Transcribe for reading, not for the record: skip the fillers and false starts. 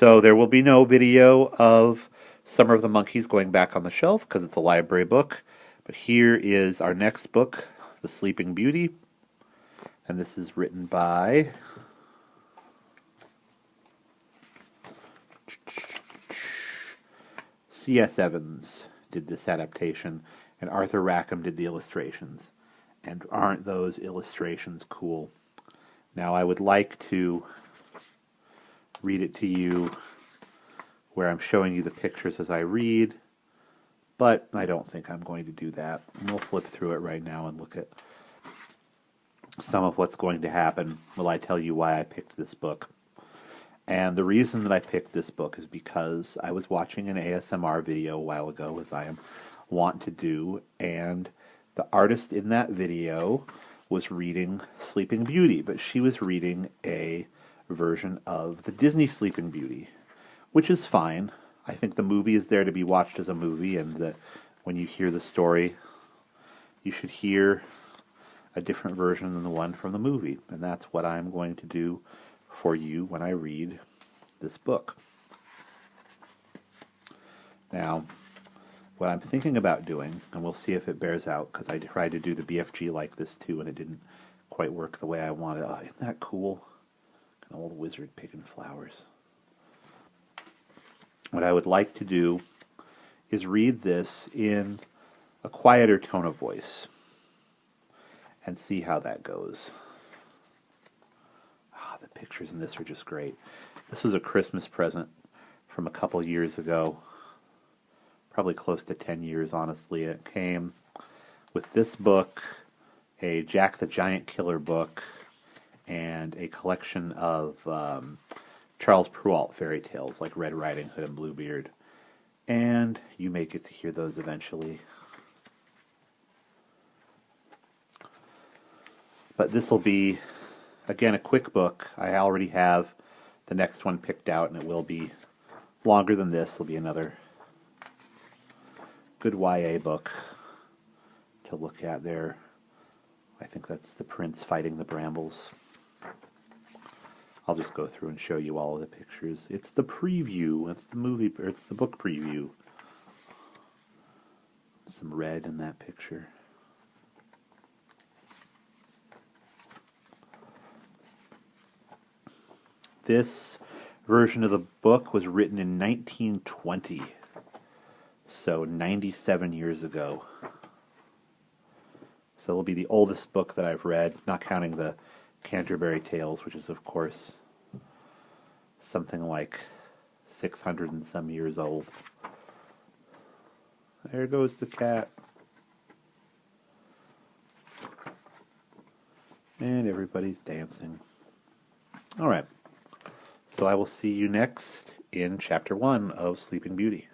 So there will be no video of Summer of the Monkeys going back on the shelf because it's a library book. But here is our next book, The Sleeping Beauty. And this is written by C.S. Evans did this adaptation, and Arthur Rackham did the illustrations. And aren't those illustrations cool? Now I would like to read it to you where I'm showing you the pictures as I read, but I don't think I'm going to do that. We'll flip through it right now and look at some of what's going to happen while I tell you why I picked this book. And the reason that I picked this book is because I was watching an ASMR video a while ago, as I am wont to do, and the artist in that video was reading Sleeping Beauty, but she was reading a version of the Disney Sleeping Beauty, which is fine. I think the movie is there to be watched as a movie, and that when you hear the story, you should hear a different version than the one from the movie, and that's what I'm going to do for you when I read this book. Now, what I'm thinking about doing, and we'll see if it bears out, because I tried to do the BFG like this too, and it didn't quite work the way I wanted. Oh, isn't that cool? An old wizard picking flowers. What I would like to do is read this in a quieter tone of voice and see how that goes. The pictures in this are just great. This was a Christmas present from a couple years ago, probably close to 10 years, honestly. It came with this book, a Jack the Giant Killer book, and a collection of Charles Perrault fairy tales like Red Riding Hood and Bluebeard. And you may get to hear those eventually. But this will be, again, a quick book. I already have the next one picked out, and it will be longer than this. It'll be another good YA book to look at there. I think that's the prince fighting the brambles. I'll just go through and show you all of the pictures. It's the preview. It's the movie, or it's the book preview. Some red in that picture. This version of the book was written in 1920, so 97 years ago. So it'll be the oldest book that I've read, not counting the Canterbury Tales, which is, of course, something like 600 and some years old. There goes the cat. And everybody's dancing. All right. So I will see you next in Chapter 1 of Sleeping Beauty.